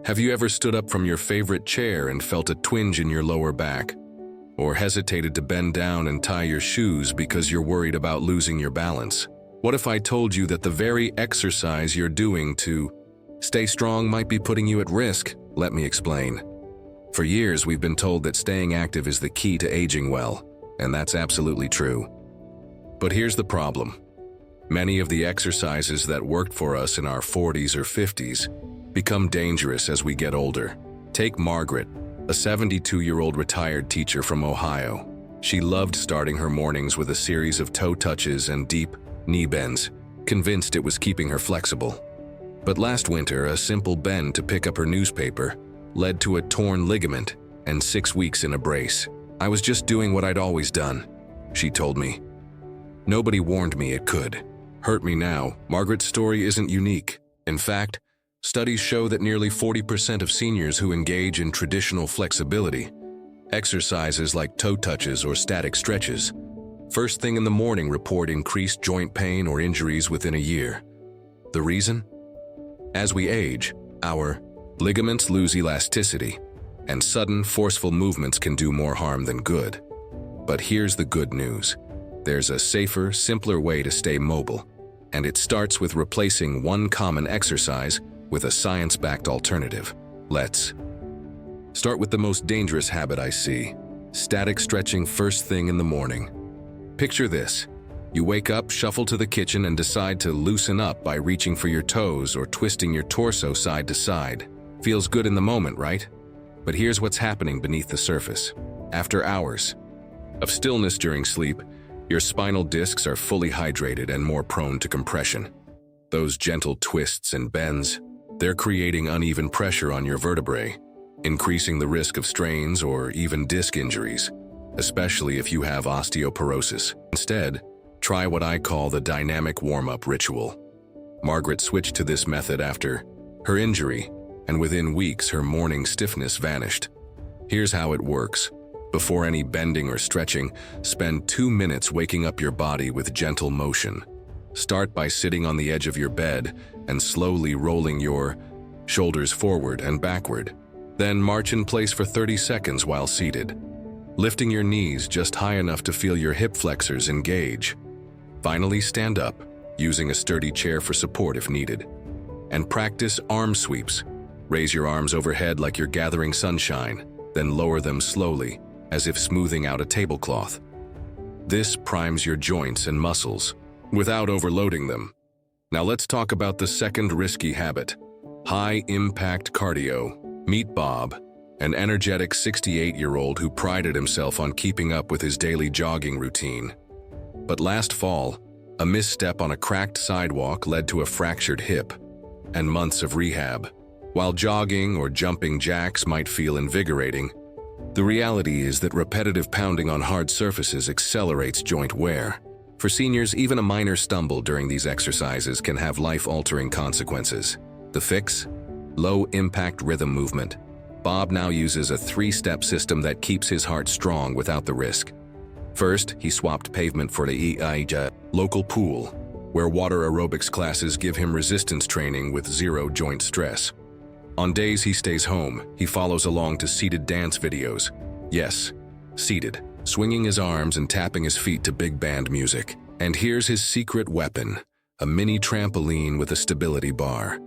Have you ever stood up from your favorite chair and felt a twinge in your lower back? Or hesitated to bend down and tie your shoes because you're worried about losing your balance? What if I told you that the very exercise you're doing to stay strong might be putting you at risk? Let me explain. For years, we've been told that staying active is the key to aging well, and that's absolutely true. But here's the problem. Many of the exercises that worked for us in our 40s or 50s become dangerous as we get older. Take Margaret, a 72-year-old retired teacher from Ohio. She loved starting her mornings with a series of toe touches and deep knee bends, convinced it was keeping her flexible. But last winter, a simple bend to pick up her newspaper led to a torn ligament and 6 weeks in a brace. I was just doing what I'd always done, she told me. Nobody warned me it could hurt me now. Margaret's story isn't unique. In fact, studies show that nearly 40% of seniors who engage in traditional flexibility, exercises like toe touches or static stretches, first thing in the morning report increased joint pain or injuries within a year. The reason? As we age, our ligaments lose elasticity, and sudden, forceful movements can do more harm than good. But here's the good news. There's a safer, simpler way to stay mobile, and it starts with replacing one common exercise with a science-backed alternative. Let's start with the most dangerous habit I see: static stretching first thing in the morning. Picture this. You wake up, shuffle to the kitchen, and decide to loosen up by reaching for your toes or twisting your torso side to side. Feels good in the moment, right? But here's what's happening beneath the surface. After hours of stillness during sleep, your spinal discs are fully hydrated and more prone to compression. Those gentle twists and bends, they're creating uneven pressure on your vertebrae, increasing the risk of strains or even disc injuries, especially if you have osteoporosis. Instead, try what I call the dynamic warm-up ritual. Margaret switched to this method after her injury, and within weeks her morning stiffness vanished. Here's how it works. Before any bending or stretching, spend 2 minutes waking up your body with gentle motion. Start by sitting on the edge of your bed and slowly rolling your shoulders forward and backward. Then march in place for 30 seconds while seated, lifting your knees just high enough to feel your hip flexors engage. Finally, stand up, using a sturdy chair for support if needed. And practice arm sweeps. Raise your arms overhead like you're gathering sunshine, then lower them slowly, as if smoothing out a tablecloth. This primes your joints and muscles, without overloading them. Now let's talk about the second risky habit: high-impact cardio. Meet Bob, an energetic 68-year-old who prided himself on keeping up with his daily jogging routine. But last fall, a misstep on a cracked sidewalk led to a fractured hip and months of rehab. While jogging or jumping jacks might feel invigorating, the reality is that repetitive pounding on hard surfaces accelerates joint wear. For seniors, even a minor stumble during these exercises can have life-altering consequences. The fix? Low-impact rhythm movement. Bob now uses a 3-step system that keeps his heart strong without the risk. First, he swapped pavement for the local pool, where water aerobics classes give him resistance training with zero joint stress. On days he stays home, he follows along to seated dance videos. Yes, seated, swinging his arms and tapping his feet to big band music. And here's his secret weapon, a mini trampoline with a stability bar.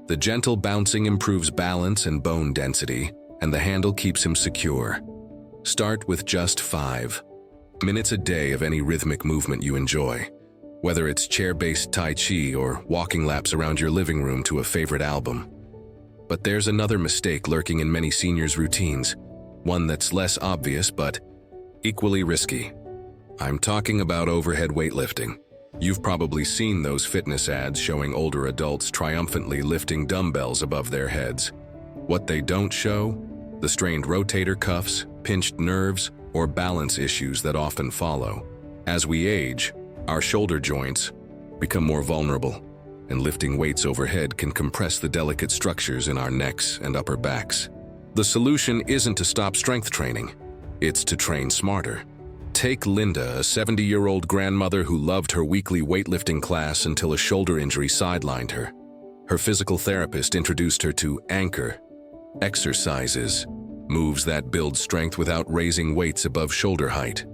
The gentle bouncing improves balance and bone density, and the handle keeps him secure. Start with just 5 minutes a day of any rhythmic movement you enjoy, whether it's chair-based Tai Chi or walking laps around your living room to a favorite album. But there's another mistake lurking in many seniors' routines, one that's less obvious but equally risky. I'm talking about overhead weightlifting. You've probably seen those fitness ads showing older adults triumphantly lifting dumbbells above their heads. What they don't show? The strained rotator cuffs, pinched nerves, or balance issues that often follow. As we age, our shoulder joints become more vulnerable, and lifting weights overhead can compress the delicate structures in our necks and upper backs. The solution isn't to stop strength training, it's to train smarter. Take Linda, a 70-year-old grandmother who loved her weekly weightlifting class until a shoulder injury sidelined her. Her physical therapist introduced her to Anchor, Exercises. Moves that build strength without raising weights above shoulder height.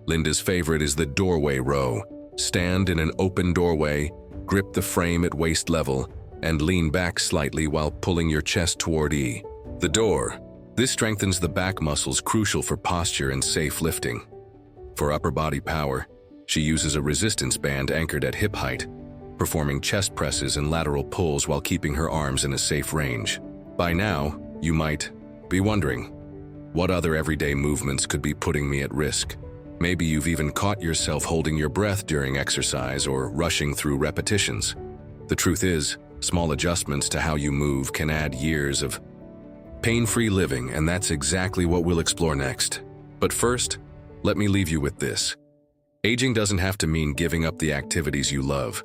Linda's favorite is the doorway row. Stand in an open doorway, grip the frame at waist level, and lean back slightly while pulling your chest toward the door. This strengthens the back muscles crucial for posture and safe lifting. For upper body power, she uses a resistance band anchored at hip height, performing chest presses and lateral pulls while keeping her arms in a safe range. By now, you might be wondering, what other everyday movements could be putting me at risk? Maybe you've even caught yourself holding your breath during exercise or rushing through repetitions. The truth is, small adjustments to how you move can add years of pain-free living, and that's exactly what we'll explore next. But first, let me leave you with this. Aging doesn't have to mean giving up the activities you love.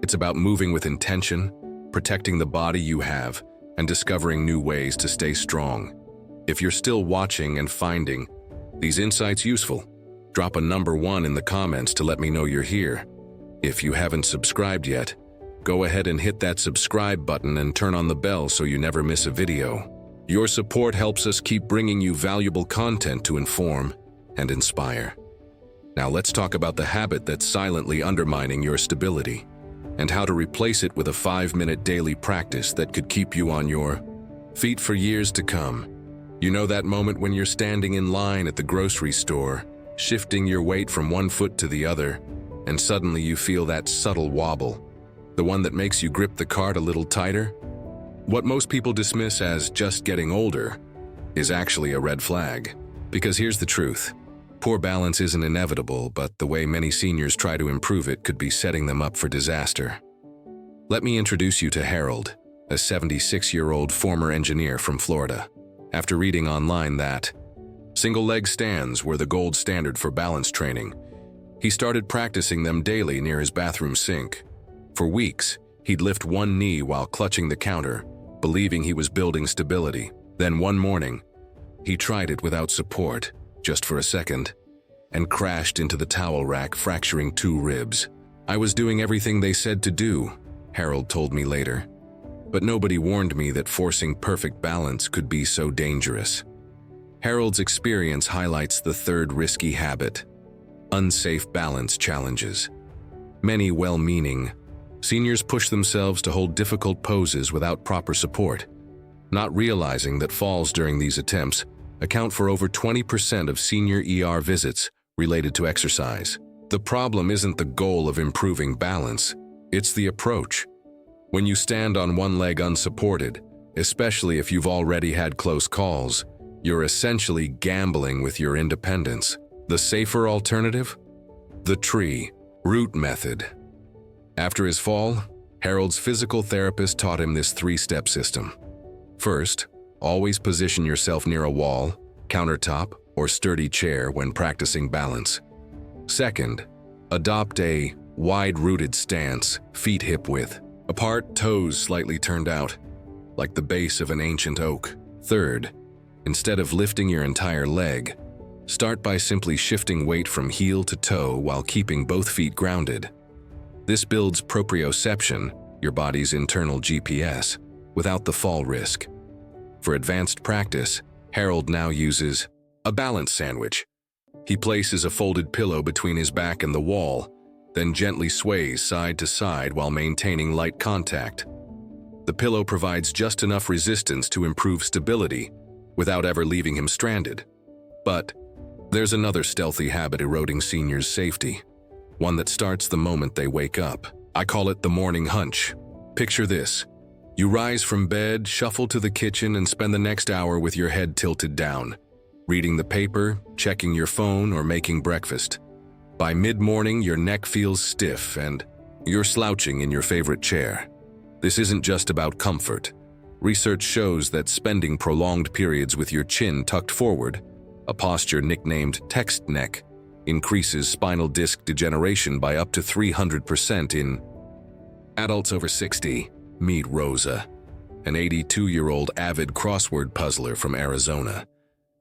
It's about moving with intention, protecting the body you have, and discovering new ways to stay strong. If you're still watching and finding these insights useful, drop a number 1 in the comments to let me know you're here. If you haven't subscribed yet, go ahead and hit that subscribe button and turn on the bell so you never miss a video. Your support helps us keep bringing you valuable content to inform and inspire. Now let's talk about the habit that's silently undermining your stability, and how to replace it with a 5-minute daily practice that could keep you on your feet for years to come. You know that moment when you're standing in line at the grocery store, shifting your weight from one foot to the other, and suddenly you feel that subtle wobble, the one that makes you grip the cart a little tighter? What most people dismiss as just getting older is actually a red flag. Because here's the truth. Poor balance isn't inevitable, but the way many seniors try to improve it could be setting them up for disaster. Let me introduce you to Harold, a 76-year-old former engineer from Florida. After reading online that single-leg stands were the gold standard for balance training, he started practicing them daily near his bathroom sink. For weeks, he'd lift one knee while clutching the counter, believing he was building stability. Then one morning, he tried it without support, just for a second, and crashed into the towel rack, fracturing 2 ribs. "I was doing everything they said to do," Harold told me later. "But nobody warned me that forcing perfect balance could be so dangerous." Harold's experience highlights the third risky habit: unsafe balance challenges. Many well-meaning seniors push themselves to hold difficult poses without proper support, not realizing that falls during these attempts account for over 20% of senior ER visits related to exercise. The problem isn't the goal of improving balance, it's the approach. When you stand on one leg unsupported, especially if you've already had close calls, you're essentially gambling with your independence. The safer alternative? The tree root method. After his fall, Harold's physical therapist taught him this 3-step system. First, always position yourself near a wall, countertop, or sturdy chair when practicing balance. Second, adopt a wide-rooted stance, feet hip-width apart, toes slightly turned out, like the base of an ancient oak. Third, instead of lifting your entire leg, start by simply shifting weight from heel to toe while keeping both feet grounded. This builds proprioception, your body's internal GPS, without the fall risk. For advanced practice, Harold now uses a balance sandwich. He places a folded pillow between his back and the wall, then gently sways side to side while maintaining light contact. The pillow provides just enough resistance to improve stability without ever leaving him stranded. But there's another stealthy habit eroding seniors' safety, one that starts the moment they wake up. I call it the morning hunch. Picture this. You rise from bed, shuffle to the kitchen, and spend the next hour with your head tilted down, reading the paper, checking your phone, or making breakfast. By mid-morning, your neck feels stiff and you're slouching in your favorite chair. This isn't just about comfort. Research shows that spending prolonged periods with your chin tucked forward, a posture nicknamed text neck, increases spinal disc degeneration by up to 300% in adults over 60. Meet Rosa, an 82-year-old avid crossword puzzler from Arizona.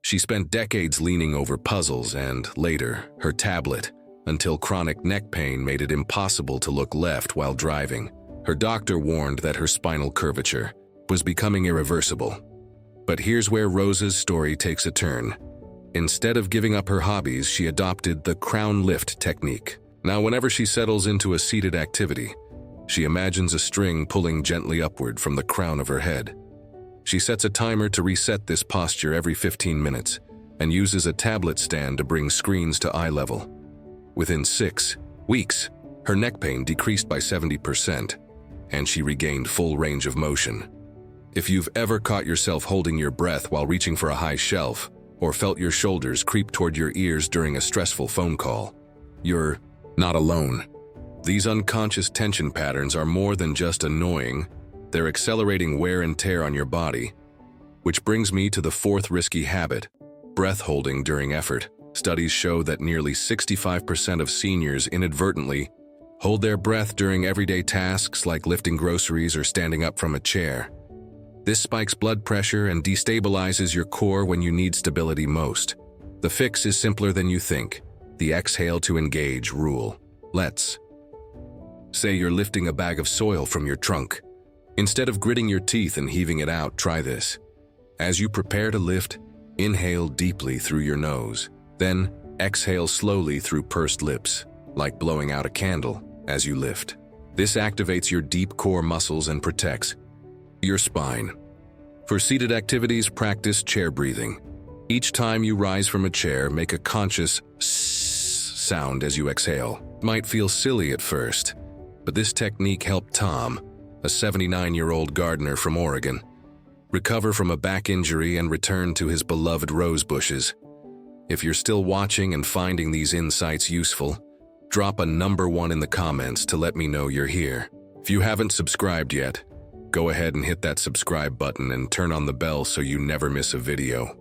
She spent decades leaning over puzzles and, later, her tablet, until chronic neck pain made it impossible to look left while driving. Her doctor warned that her spinal curvature was becoming irreversible. But here's where Rosa's story takes a turn. Instead of giving up her hobbies, she adopted the crown lift technique. Now, whenever she settles into a seated activity, she imagines a string pulling gently upward from the crown of her head. She sets a timer to reset this posture every 15 minutes and uses a tablet stand to bring screens to eye level. Within 6 weeks, her neck pain decreased by 70%, and she regained full range of motion. If you've ever caught yourself holding your breath while reaching for a high shelf, or felt your shoulders creep toward your ears during a stressful phone call, you're not alone. These unconscious tension patterns are more than just annoying, they're accelerating wear and tear on your body. Which brings me to the fourth risky habit, breath holding during effort. Studies show that nearly 65% of seniors inadvertently hold their breath during everyday tasks like lifting groceries or standing up from a chair. This spikes blood pressure and destabilizes your core when you need stability most. The fix is simpler than you think. The exhale to engage rule. Let's say you're lifting a bag of soil from your trunk. Instead of gritting your teeth and heaving it out, try this. As you prepare to lift, inhale deeply through your nose. Then exhale slowly through pursed lips, like blowing out a candle as you lift. This activates your deep core muscles and protects your spine. For seated activities, practice chair breathing. Each time you rise from a chair, make a conscious sound as you exhale. It might feel silly at first, but this technique helped Tom, a 79-year-old gardener from Oregon, recover from a back injury and return to his beloved rose bushes. If you're still watching and finding these insights useful, drop a number 1 in the comments to let me know you're here. If you haven't subscribed yet, go ahead and hit that subscribe button and turn on the bell so you never miss a video.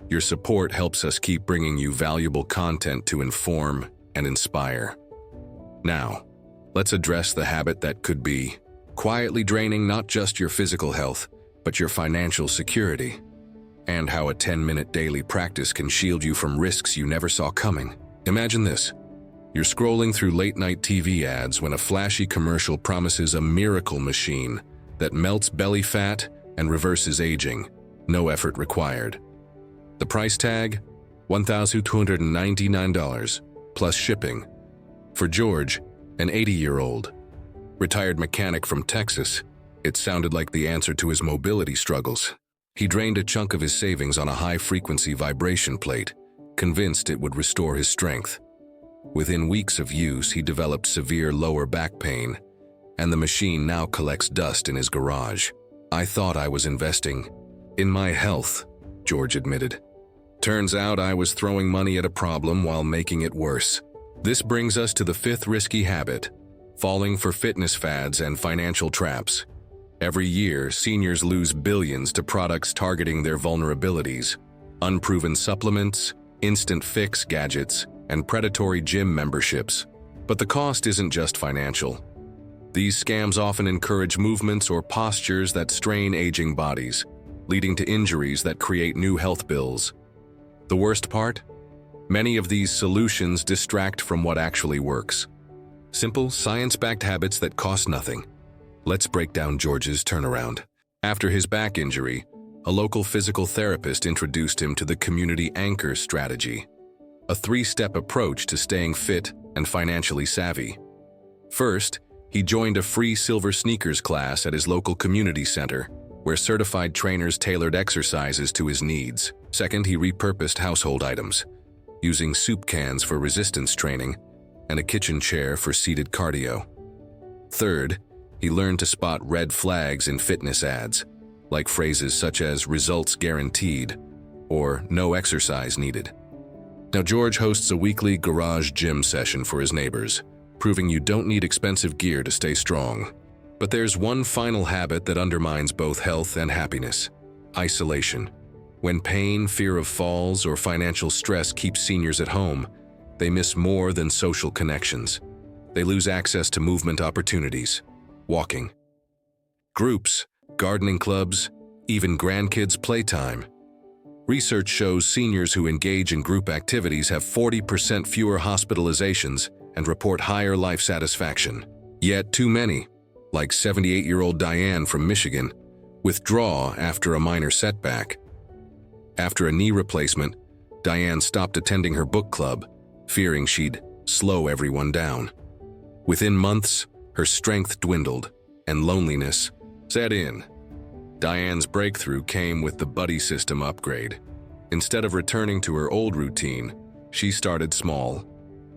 Your support helps us keep bringing you valuable content to inform and inspire. Now, let's address the habit that could be quietly draining not just your physical health, but your financial security, and how a 10-minute daily practice can shield you from risks you never saw coming. Imagine this. You're scrolling through late-night TV ads when a flashy commercial promises a miracle machine that melts belly fat and reverses aging, no effort required. The price tag? $1,299, plus shipping. For George, an 80-year-old, retired mechanic from Texas, it sounded like the answer to his mobility struggles. He drained a chunk of his savings on a high-frequency vibration plate, convinced it would restore his strength. Within weeks of use, he developed severe lower back pain, and the machine now collects dust in his garage. I thought I was investing in my health, George admitted. Turns out I was throwing money at a problem while making it worse. This brings us to the fifth risky habit, falling for fitness fads and financial traps. Every year, seniors lose billions to products targeting their vulnerabilities, unproven supplements, instant fix gadgets, and predatory gym memberships. But the cost isn't just financial. These scams often encourage movements or postures that strain aging bodies, leading to injuries that create new health bills. The worst part? Many of these solutions distract from what actually works. Simple, science-backed habits that cost nothing. Let's break down George's turnaround. After his back injury, a local physical therapist introduced him to the Community Anchor strategy, a 3-step approach to staying fit and financially savvy. First, he joined a free silver sneakers class at his local community center, where certified trainers tailored exercises to his needs. Second, he repurposed household items, using soup cans for resistance training and a kitchen chair for seated cardio. Third, he learned to spot red flags in fitness ads, like phrases such as "results guaranteed" or "no exercise needed." Now, George hosts a weekly garage gym session for his neighbors, proving you don't need expensive gear to stay strong. But there's one final habit that undermines both health and happiness: isolation. When pain, fear of falls, or financial stress keeps seniors at home, they miss more than social connections. They lose access to movement opportunities, walking, groups, gardening clubs, even grandkids' playtime. Research shows seniors who engage in group activities have 40% fewer hospitalizations and report higher life satisfaction. Yet too many, like 78-year-old Diane from Michigan, Withdraw after a minor setback. After a knee replacement, Diane stopped attending her book club, fearing she'd slow everyone down. Within months, her strength dwindled and loneliness set in. Diane's breakthrough came with the buddy system upgrade. Instead of returning to her old routine, she started small,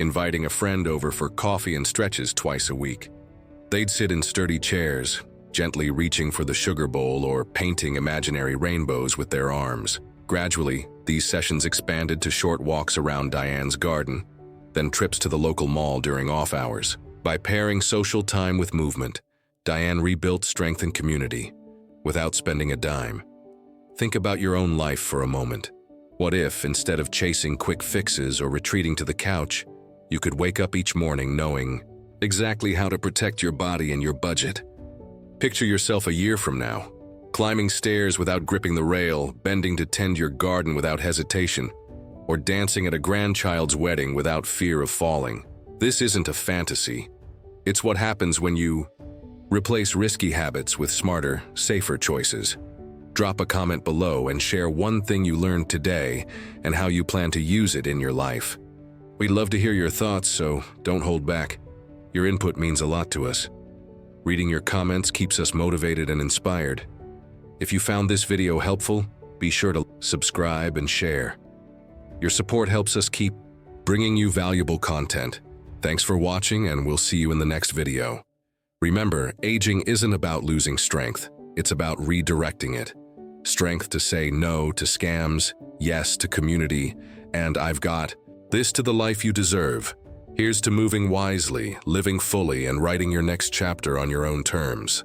inviting a friend over for coffee and stretches twice a week. They'd sit in sturdy chairs, gently reaching for the sugar bowl or painting imaginary rainbows with their arms. Gradually, these sessions expanded to short walks around Diane's garden, then trips to the local mall during off hours. By pairing social time with movement, Diane rebuilt strength and community without spending a dime. Think about your own life for a moment. What if, instead of chasing quick fixes or retreating to the couch, you could wake up each morning knowing exactly how to protect your body and your budget? Picture yourself a year from now, climbing stairs without gripping the rail, bending to tend your garden without hesitation, or dancing at a grandchild's wedding without fear of falling. This isn't a fantasy. It's what happens when you replace risky habits with smarter, safer choices. Drop a comment below and share one thing you learned today and how you plan to use it in your life. We'd love to hear your thoughts, so don't hold back. Your input means a lot to us. Reading your comments keeps us motivated and inspired. If you found this video helpful, be sure to subscribe and share. Your support helps us keep bringing you valuable content. Thanks for watching, and we'll see you in the next video. Remember, aging isn't about losing strength. It's about redirecting it. Strength to say no to scams, yes to community, and I've got this to the life you deserve. Here's to moving wisely, living fully, and writing your next chapter on your own terms.